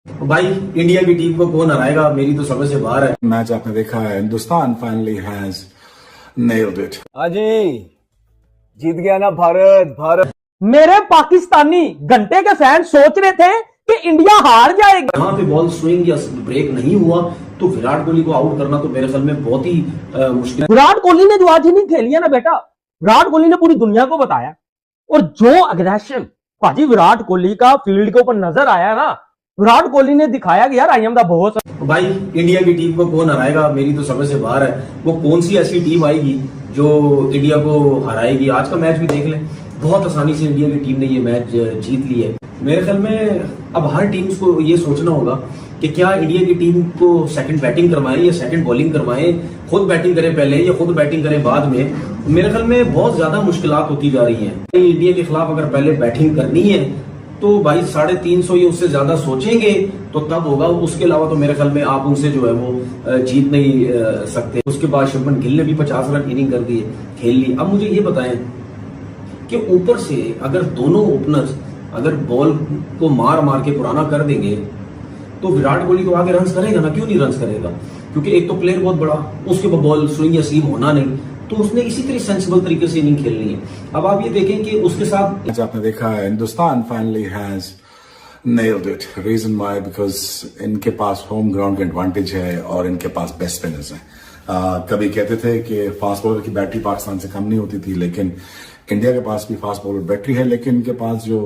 भाई इंडिया की टीम को कौन हराएगा, मेरी तो समझ से बाहर है। मैच आपने देखा है, Hindustan finally has nailed it. अजी जीत गया ना भारत। भारत मेरे पाकिस्तानी घंटे के फैन सोच रहे थे कि इंडिया हार जाएगी। यहाँ पे बॉल स्विंग या ब्रेक नहीं हुआ तो विराट कोहली को आउट करना तो मेरे ख्याल में बहुत ही मुश्किल है। विराट कोहली ने जो आज इनिंग खेली है ना बेटा, विराट कोहली ने पूरी दुनिया को बताया। और जो अग्रेशन भाजी विराट कोहली का फील्ड के ऊपर नजर आया ना, विराट कोहली ने दिखाया कि यार आई एम द बॉस। भाई इंडिया की टीम को कौन हराएगा, मेरी तो समझ से बाहर है। वो कौन सी ऐसी टीम आएगी जो इंडिया को हराएगी। आज का मैच भी देख लें, बहुत आसानी से इंडिया की टीम ने ये मैच जीत ली है। मेरे ख्याल में अब हर टीम्स को ये सोचना होगा कि क्या इंडिया की टीम को सेकंड बैटिंग करवाएं या सेकंड बॉलिंग करवाएं, खुद बैटिंग करें पहले या खुद बैटिंग करें बाद में। मेरे ख्याल में बहुत ज्यादा मुश्किलात होती जा रही हैं। इंडिया के खिलाफ अगर पहले बैटिंग करनी है तो भाई 350 या उससे ज्यादा सोचेंगे तो तब होगा। उसके अलावा तो मेरे ख्याल में आप उनसे जो है वो जीत नहीं सकते। उसके बाद शुभमन गिल ने भी 50 रन इनिंग कर दी, खेल ली। अब मुझे ये बताएं कि ऊपर से अगर दोनों ओपनर्स अगर बॉल को मार मार के पुराना कर देंगे तो विराट कोहली तो आगे रन्स करेगा ना, क्यों नहीं रन्स करेगा? क्योंकि एक तो प्लेयर बहुत बड़ा, उसके बाद बॉल स्विंग या सीम होना नहीं, तो उसने इसी तरह सेंसिबल तरीके से इनिंग खेलनी है। अब आप ये देखें कि उसके साथ मैच आपने देखा है, Hindustan finally has nailed it. Reason why, because इनके पास होम ग्राउंड का एडवांटेज है और इनके पास बेस्ट स्पिनर्स हैं। कभी कहते थे कि फास्ट बॉलर की बैटरी पाकिस्तान से कम नहीं होती थी, लेकिन इंडिया के पास भी फास्ट बॉलर बैटरी है, लेकिन इनके पास जो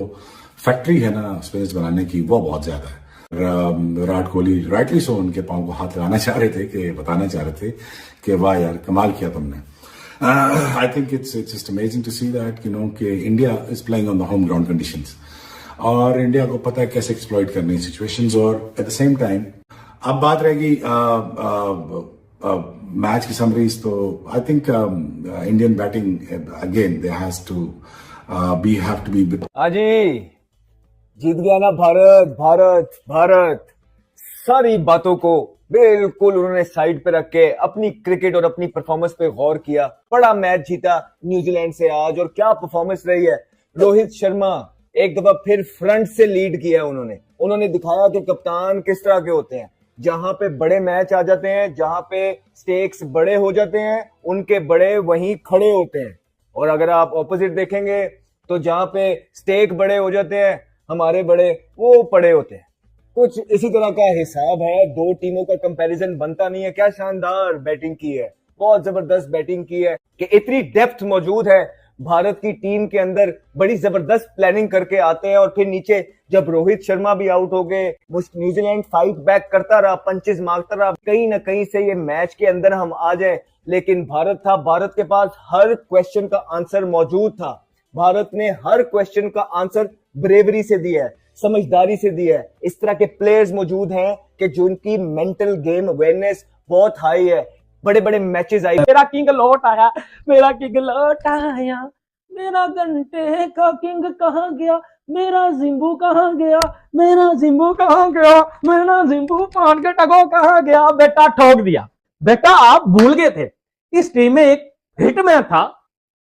फैक्ट्री है ना स्पिनर्स बनाने की, वो बहुत ज्यादा है। विराट कोहली राइटली सो उनके पांव को हाथ लगाना चाह रहे थे, कि बताना चाह रहे थे कि वाह यार कमाल किया तुमने। I think it's just amazing to see that कि India is playing on the home ground conditions और इंडिया को पता है कैसे एक्सप्लॉइट करनी सिचुएशंस। और एट द सेम टाइम अब बात रहेगी मैच की समरीज, तो I think Indian batting again they has to be अजी जीत गया ना भारत। भारत भारत सारी बातों को बिल्कुल उन्होंने साइड पे रख के अपनी क्रिकेट और अपनी परफॉर्मेंस पे गौर किया। बड़ा मैच जीता न्यूजीलैंड से आज, और क्या परफॉर्मेंस रही है। रोहित शर्मा एक दफा फिर फ्रंट से लीड किया है उन्होंने दिखाया कि कप्तान किस तरह के होते हैं। जहां पे बड़े मैच आ जाते हैं, जहां पे स्टेक्स बड़े हो जाते हैं, उनके बड़े वहीं खड़े होते हैं। और अगर आप ऑपोजिट देखेंगे तो जहां पे स्टेक बड़े हो जाते हैं, हमारे बड़े वो पड़े होते हैं। कुछ इसी तरह का हिसाब है। दो टीमों का कंपैरिजन बनता नहीं है। क्या शानदार बैटिंग की है, बहुत जबरदस्त बैटिंग की है कि इतनी डेप्थ मौजूद है भारत की टीम के अंदर। बड़ी जबरदस्त प्लानिंग करके आते हैं और फिर नीचे जब रोहित शर्मा भी आउट हो गए, न्यूजीलैंड फाइट बैक करता रहा, पंचेस मारता रहा। कहीं ना कहीं से ये मैच के अंदर हम आ जाए, लेकिन भारत के पास हर क्वेश्चन का आंसर मौजूद था। भारत ने हर क्वेश्चन का आंसर ब्रेवरी से दिया है, समझदारी से दिया है। इस तरह के प्लेयर्स मौजूद हैं कि जिनकी मेंटल गेम अवेयरनेस बहुत हाई है। बड़े बड़े मैचेस आए। मेरा किंग लौट आया, मेरा किंग लौट आया, मेरा घंटे का किंग कहाँ गया, मेरा जिम्बू कहाँ गया, मेरा जिम्बू कहाँ गया, मेरा जिम्बू पान के टगो कहाँ गया। बेटा ठोक दिया। बेटा आप भूल गए थे इस टीम में एक हिटमैन था,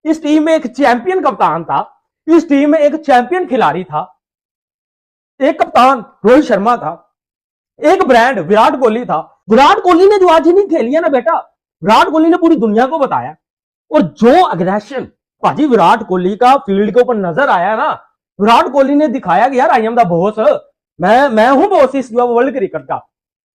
इस टीम में एक चैंपियन कप्तान था, इस टीम में एक चैंपियन खिलाड़ी था, एक कप्तान रोहित शर्मा था, एक ब्रांड विराट कोहली था। विराट कोहली ने जो आज इनिंग खेली है ना बेटा, विराट कोहली ने पूरी दुनिया को बताया। और जो अग्रेशन भाजी विराट कोहली का फील्ड के ऊपर नजर आया ना, विराट कोहली ने दिखाया कि यार आई एम द बॉस। मैं हूं बॉस इस वर्ल्ड क्रिकेट का।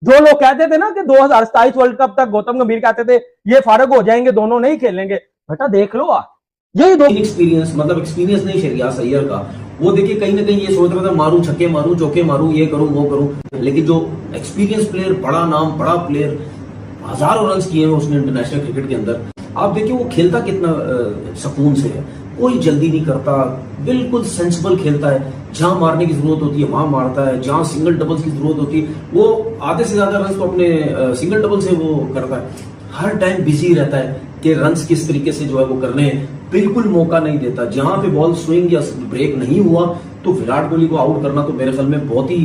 जो लोग कहते थे ना कि 2027 वर्ल्ड कप तक गौतम गंभीर कहते थे ये फारग हो जाएंगे, दोनों नहीं खेलेंगे, बेटा देख लो आज यही दो एक्सपीरियंस, मतलब एक्सपीरियंस नहीं शहरियार अय्यर का। वो देखिए कहीं ना कहीं ये सोच रहा था मारूं छक्के मारूं चौके मारूं, ये करूं वो करूं, लेकिन जो एक्सपीरियंस प्लेयर, बड़ा नाम बड़ा प्लेयर, हजारों रन किए हैं उसने इंटरनेशनल क्रिकेट के अंदर। आप देखिए वो खेलता कितना सुकून से है, कोई जल्दी नहीं करता, बिल्कुल सेंसिबल खेलता है। जहां मारने की जरूरत होती है वहां मारता है, जहां सिंगल डबल्स की जरूरत होती है वो आधे से ज्यादा रन तो अपने सिंगल डबल से वो करता है। हर टाइम बिजी रहता है कि रन्स किस तरीके से जो है वो करने हैं, बिल्कुल मौका नहीं देता। जहां पे बॉल स्विंग या ब्रेक नहीं हुआ तो विराट कोहली को आउट करना तो मेरे ख्याल में बहुत ही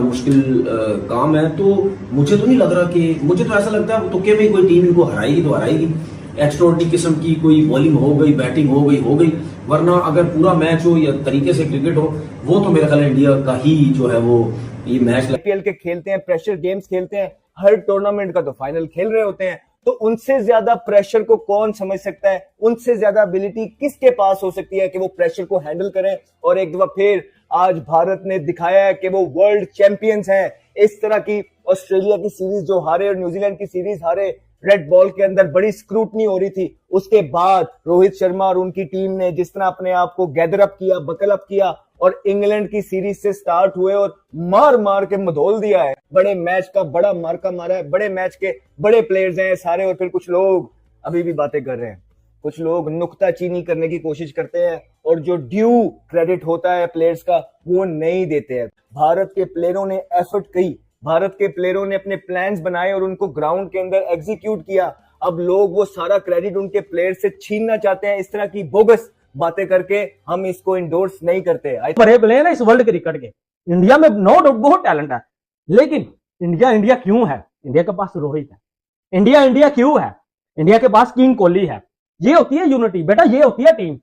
मुश्किल काम है। तो मुझे तो नहीं लग रहा कि, मुझे तो ऐसा लगता है तुक्के में कोई टीम इनको हराएगी तो हराएगी। एक्स्ट्राऑर्डिनरी किस्म की कोई बॉलिंग हो गई, बैटिंग हो गई, वरना अगर पूरा मैच हो या तरीके से क्रिकेट हो, वो तो मेरे ख्याल इंडिया का ही जो है वो ये मैच आईपीएल के खेलते हैं, प्रेशर गेम्स खेलते हैं, हर टूर्नामेंट का तो फाइनल खेल रहे होते हैं, तो उनसे ज्यादा प्रेशर को कौन समझ सकता है, उनसे ज्यादा एबिलिटी किसके पास हो सकती है कि वो प्रेशर को हैंडल करें। और एक दफा फिर आज भारत ने दिखाया है कि वो वर्ल्ड चैंपियंस हैं। इस तरह की ऑस्ट्रेलिया की सीरीज जो हारे और न्यूजीलैंड की सीरीज हारे, रेड बॉल के अंदर बड़ी स्क्रूटनी हो रही थी, उसके बाद रोहित शर्मा और उनकी टीम ने जिस तरह अपने आप को गैदर अप किया, बकल अप किया और इंग्लैंड की सीरीज से स्टार्ट हुए और मार मार के मधोल दिया है। बड़े मैच का बड़ा मार्का मारा है, बड़े मैच के बड़े प्लेयर्स हैं सारे। और फिर कुछ लोग अभी भी बातें कर रहे हैं, कुछ लोग नुक्ताचीनी करने की कोशिश करते हैं और जो ड्यू क्रेडिट होता है प्लेयर्स का वो नहीं देते हैं। भारत के प्लेयरों ने एफर्ट की, भारत के प्लेयरों ने अपने प्लान्स बनाए और उनको ग्राउंड के अंदर एग्जीक्यूट किया। अब लोग वो सारा क्रेडिट उनके प्लेयर से छीनना चाहते हैं। इस तरह की बोगस बातें करके हम इसको इंडोर्स नहीं करते। बड़े प्लेयर है इस वर्ल्ड क्रिकेट के। इंडिया में नो डाउट बहुत टैलेंट है, लेकिन इंडिया क्यों है? इंडिया के पास रोहित है। इंडिया क्यों है? इंडिया के पास किंग कोहली है। ये होती है यूनिटी बेटा, ये होती है टीम।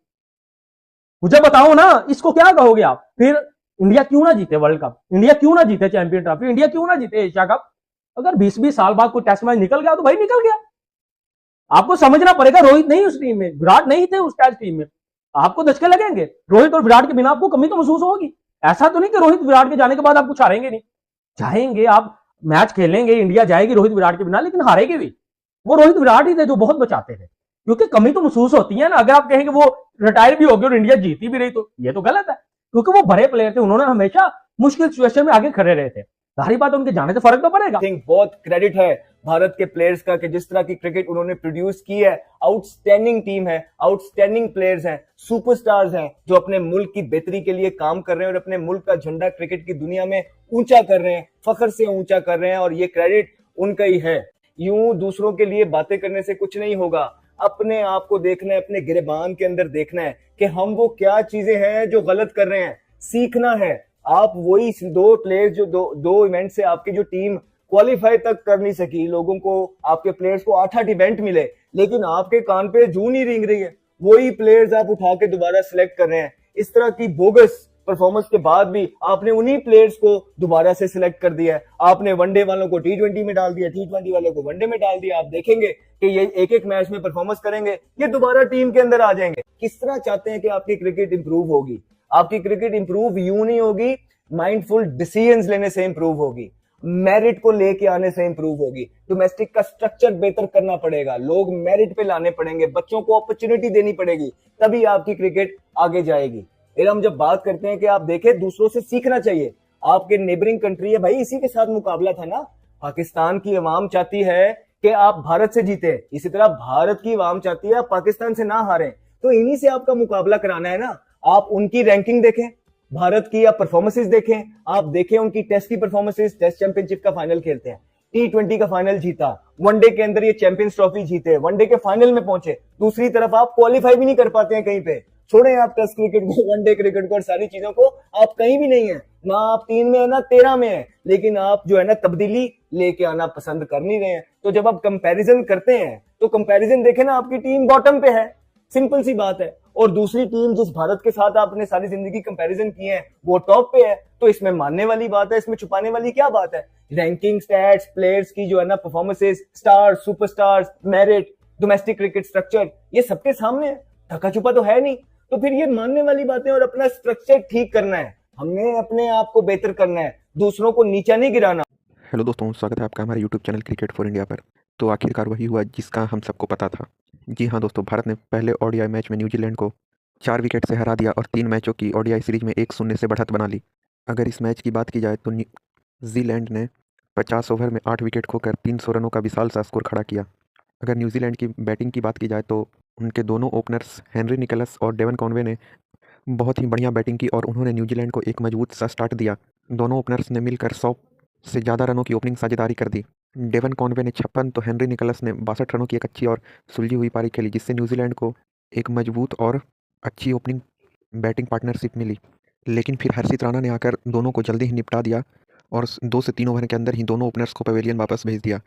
मुझे बताओ ना, इसको क्या कहोगे आप? फिर इंडिया क्यों ना जीते वर्ल्ड कप? इंडिया क्यों ना जीते चैंपियन ट्रॉफी? इंडिया क्यों ना जीते एशिया कप? अगर 20-20 साल बाद कोई टेस्ट मैच निकल गया तो भाई निकल गया। आपको समझना पड़ेगा, रोहित नहीं उस टीम में, विराट नहीं थे उस टेस्ट टीम में। आपको दचके लगेंगे, रोहित और विराट के बिना आपको कमी तो महसूस होगी। ऐसा तो नहीं कि रोहित विराट के जाने के बाद आप कुछ हारेंगे नहीं, जाएंगे आप, मैच खेलेंगे, इंडिया जाएगी रोहित विराट के बिना, लेकिन हारेगी भी। वो रोहित विराट ही थे जो बहुत बचाते थे, क्योंकि कमी तो महसूस होती है ना। अगर आप कहेंगे वो रिटायर भी हो गए और इंडिया जीती भी रही तो ये तो गलत है, क्योंकि वो बड़े प्लेयर थे, उन्होंने हमेशा मुश्किल सिचुएशन में आगे खड़े रहे थे। सारी बात उनके जाने से फर्क तो पड़ेगा। थिंक बहुत क्रेडिट है भारत के प्लेयर्स का कि जिस तरह की क्रिकेट उन्होंने प्रोड्यूस की है। आउटस्टैंडिंग टीम है, आउटस्टैंडिंग प्लेयर्स हैं, सुपरस्टार्स हैं जो अपने मुल्क की बेहतरी के लिए काम कर रहे हैं और अपने मुल्क का झंडा क्रिकेट की दुनिया में ऊंचा कर रहे हैं, फख्र से ऊंचा कर रहे हैं, और ये क्रेडिट उनका ही है। यूं दूसरों के लिए बातें करने से कुछ नहीं होगा, अपने आप को देखना है, अपने गिरबान के अंदर देखना है कि हम वो क्या चीजें हैं जो गलत कर रहे हैं, सीखना है। आप वही दो प्लेयर्स जो दो इवेंट से आपकी जो टीम क्वालिफाई तक कर नहीं सकी, लोगों को, आपके प्लेयर्स को 8-8 इवेंट मिले, लेकिन आपके कान पे जूं नहीं रेंग रही है, वही प्लेयर्स आप उठा के दोबारा सिलेक्ट कर रहे हैं। इस तरह की बोगस परफॉर्मेंस के बाद भी आपने उन्हीं प्लेयर्स को दोबारा से सिलेक्ट कर दिया है। आपने वनडे वालों को टी20 में डाल दिया, टी20 वालों को वनडे में डाल दिया। आप देखेंगे कि ये एक एक मैच में परफॉर्मेंस करेंगे, ये दोबारा टीम के अंदर आ जाएंगे। किस तरह चाहते हैं कि आपकी क्रिकेट इंप्रूव होगी? आपकी क्रिकेट इंप्रूव यूं नहीं होगी, माइंडफुल डिसीजंस लेने से इंप्रूव होगी, मेरिट को लेके आने से इंप्रूव होगी। डोमेस्टिक का स्ट्रक्चर बेहतर करना पड़ेगा, लोग मेरिट पे लाने पड़ेंगे, बच्चों को अपॉर्चुनिटी देनी पड़ेगी, तभी आपकी क्रिकेट आगे जाएगी। फिर हम जब बात करते हैं कि आप देखें दूसरों से सीखना चाहिए, आपके नेबरिंग कंट्री है भाई, इसी के साथ मुकाबला था ना। पाकिस्तान की अवाम चाहती है कि आप भारत से जीते, इसी तरह भारत की अवाम चाहती है आप पाकिस्तान से ना हारें, तो इन्हीं से आपका मुकाबला कराना है ना। आप उनकी रैंकिंग देखें, भारत की आप परफॉर्मेंसेस देखें, आप देखें उनकी टेस्ट की परफॉर्मेंसेस, टेस्ट चैंपियनशिप का फाइनल खेलते हैं, टी20 का फाइनल जीता, वनडे के अंदर ये चैंपियंस ट्रॉफी जीते, वनडे के फाइनल में पहुंचे। दूसरी तरफ आप क्वालिफाई भी नहीं कर पाते हैं कहीं पे। छोड़ें आप टेस्ट क्रिकेट को, वनडे क्रिकेट को और सारी चीजों को, आप कहीं भी नहीं है, ना आप 3 में है ना 13 में है, लेकिन आप जो है ना तब्दीली लेके आना पसंद कर नहीं रहे हैं। तो जब आप कंपैरिजन करते हैं तो कंपैरिजन देखें ना, आपकी टीम बॉटम पे है, सिंपल सी बात है, और दूसरी टीम जिस भारत के साथ आपने सारी जिंदगी कंपैरिजन की है वो टॉप पे है। तो इसमें मानने वाली बात है, इसमें छुपाने वाली क्या बात है? रैंकिंग, स्टैट्स, प्लेयर्स की जो है ना performances, stars, superstars, merit, domestic cricket structure, ये सबके सामने है, ढका छुपा तो है नहीं। तो फिर ये मानने वाली बातें, और अपना स्ट्रक्चर ठीक करना है, हमने अपने आप को बेहतर करना है, दूसरों को नीचा नहीं गिराना। हेलो दोस्तों, स्वागत है आपका हमारे YouTube channel cricket for India पर। तो आखिरकार वही हुआ जिसका हम सबको पता था। जी हाँ दोस्तों, भारत ने पहले ओडीआई मैच में न्यूजीलैंड को 4 विकेट से हरा दिया और 3 मैचों की ओडीआई सीरीज में 1-0 से बढ़त बना ली। अगर इस मैच की बात की जाए तो न्यूजीलैंड ने 50 ओवर में 8 विकेट खोकर 300 रनों का विशाल सा स्कोर खड़ा किया। अगर न्यूजीलैंड की बैटिंग की बात की जाए तो उनके दोनों ओपनर्स हेनरी निकोलस और डेवन कॉनवे ने बहुत ही बढ़िया बैटिंग की और उन्होंने न्यूजीलैंड को एक मजबूत सा स्टार्ट दिया। दोनों ओपनर्स ने मिलकर 100 से ज़्यादा रनों की ओपनिंग साझेदारी कर दी। डेवन कॉनवे ने 56 तो हेनरी निकोलस ने 62 रनों की एक अच्छी और सुलझी हुई पारी खेली, जिससे न्यूजीलैंड को एक मजबूत और अच्छी ओपनिंग बैटिंग पार्टनरशिप मिली। लेकिन फिर हर्षित राणा ने आकर दोनों को जल्दी ही निपटा दिया और 2 से 3 ओवर के अंदर ही दोनों ओपनर्स को पवेलियन वापस भेज दिया।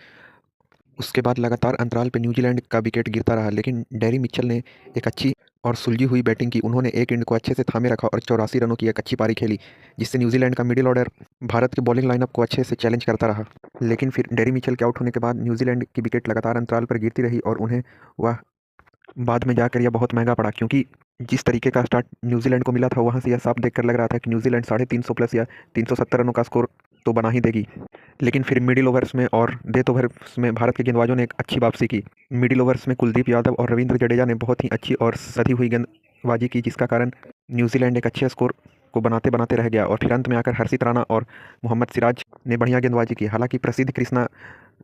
उसके बाद लगातार अंतराल पर न्यूजीलैंड का विकेट गिरता रहा, लेकिन डेरी मिचेल ने एक अच्छी और सुलझी हुई बैटिंग की। उन्होंने एक एंड को अच्छे से थामे रखा और 84 रनों की एक अच्छी पारी खेली, जिससे न्यूजीलैंड का मिडिल ऑर्डर भारत के बॉलिंग लाइनअप को अच्छे से चैलेंज करता रहा। लेकिन फिर डेरी मिचेल के आउट होने के बाद न्यूजीलैंड की विकेट लगातार अंतराल पर गिरती रही और उन्हें वह बाद में जाकर यह बहुत महंगा पड़ा, क्योंकि जिस तरीके का स्टार्ट न्यूजीलैंड को मिला था वहां से यह साफ देखकर लग रहा था कि न्यूजीलैंड 350 प्लस या 370 रनों का स्कोर तो बना ही देगी। लेकिन फिर मिडिल ओवर्स में और डेथ ओवर्स में भारत के गेंदबाजों ने एक अच्छी वापसी की। मिडिल ओवर्स में कुलदीप यादव और रविंद्र जडेजा ने बहुत ही अच्छी और सधी हुई गेंदबाजी की, जिसका कारण न्यूजीलैंड एक अच्छे स्कोर को बनाते बनाते रह गया। और फिर अंत में आकर हर्षित राणा और मोहम्मद सिराज ने बढ़िया गेंदबाजी की। हालांकि प्रसिद्ध कृष्णा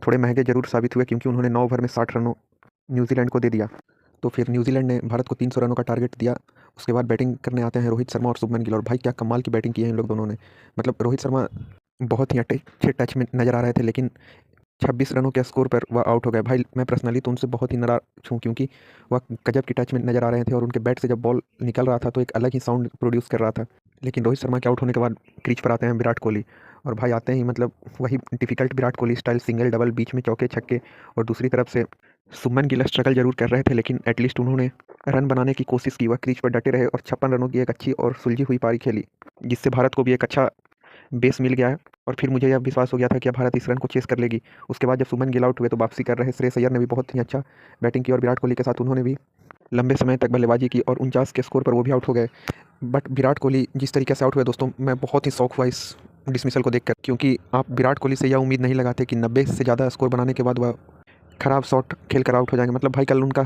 थोड़े महंगे जरूर साबित हुए, क्योंकि उन्होंने 9 ओवर में 60 रनों न्यूजीलैंड को दे दिया। तो फिर न्यूजीलैंड ने भारत को 300 रनों का टारगेट दिया। उसके बाद बैटिंग करने आते हैं रोहित शर्मा और शुभमन गिल, और भाई क्या कमाल की बैटिंग की है इन लोग दोनों ने। मतलब रोहित शर्मा बहुत ही अच्छे टच में नज़र आ रहे थे, लेकिन 26 रनों के स्कोर पर वह आउट हो गए। भाई मैं पर्सनली तो उनसे बहुत ही नाराज हूँ, क्योंकि वह गजब की टच में नज़र आ रहे थे और उनके बैट से जब बॉल निकल रहा था तो एक अलग ही साउंड प्रोड्यूस कर रहा था। लेकिन रोहित शर्मा के आउट होने के बाद क्रीज पर आते हैं विराट कोहली, और भाई आते ही मतलब वही difficult Virat Kohli style single double, बीच में चौके छक्के। और दूसरी तरफ से शुभमन गिल स्ट्रगल जरूर कर रहे थे, लेकिन एटलीस्ट उन्होंने रन बनाने की कोशिश की। वह क्रीज पर डटे रहे और 56 रनों की एक अच्छी और सुलझी हुई पारी खेली, जिससे भारत को भी एक अच्छा बेस मिल गया है। और फिर मुझे यह विश्वास हो गया था कि अब भारत इस रन को चेस कर लेगी। उसके बाद जब शुभमन गिल आउट हुए तो वापसी कर रहे श्रेयस अय्यर ने भी बहुत ही अच्छा बैटिंग की, और विराट कोहली के साथ उन्होंने भी लंबे समय तक बल्लेबाजी की और 49 के स्कोर पर वो भी आउट हो गए। बट विराट कोहली जिस तरीके से आउट हुए दोस्तों, मैं बहुत ही शौक हुआ इस डिसमिसल को देखकर, क्योंकि आप विराट कोहली से यह उम्मीद नहीं लगाते कि 90 से ज़्यादा स्कोर बनाने के बाद वह खराब शॉट खेल कर आउट हो जाएंगे। मतलब भाई कल उनका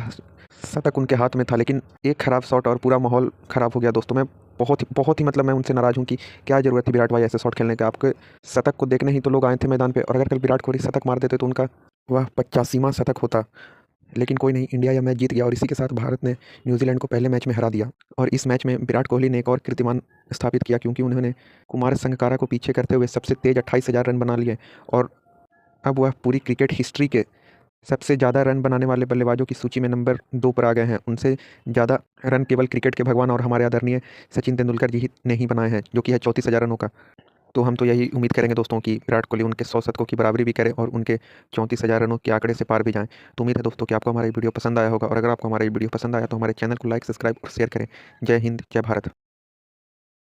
शतक उनके हाथ में था, लेकिन एक खराब शॉट और पूरा माहौल खराब हो गया दोस्तों। मैं बहुत ही मतलब मैं उनसे नाराज़ हूँ कि क्या ज़रूरत थी विराट भाई ऐसे शॉट खेलने का। आपके शतक को देखने ही तो लोग आए थे मैदान पे, और अगर कल विराट कोहली शतक मार देते तो उनका वह 85वां शतक होता। लेकिन कोई नहीं, इंडिया यह मैच जीत गया और इसी के साथ भारत ने न्यूजीलैंड को पहले मैच में हरा दिया। और इस मैच में विराट कोहली ने एक और कीर्तिमान स्थापित किया, क्योंकि उन्होंने कुमार संगकारा को पीछे करते हुए सबसे तेज 28,000 रन बना लिए, और अब वह पूरी क्रिकेट हिस्ट्री के सबसे ज़्यादा रन बनाने वाले बल्लेबाजों की सूची में नंबर 2 पर आ गए हैं। उनसे ज़्यादा रन केवल क्रिकेट के भगवान और हमारे आदरणीय सचिन तेंदुलकर जी ही ने ही बनाए हैं, जो कि है 34,000 रनों का। तो हम तो यही उम्मीद करेंगे दोस्तों कि विराट कोहली उनके 100 शतकों की बराबरी भी करे और उनके 34,000 रनों के आंकड़े से पार भी जाएं। तो उम्मीद है दोस्तों कि आपको हमारा ये वीडियो पसंद आया होगा, और अगर आपको हमारा ये वीडियो पसंद आया तो हमारे चैनल को लाइक, सब्सक्राइब और शेयर करें। जय हिंद, जय भारत।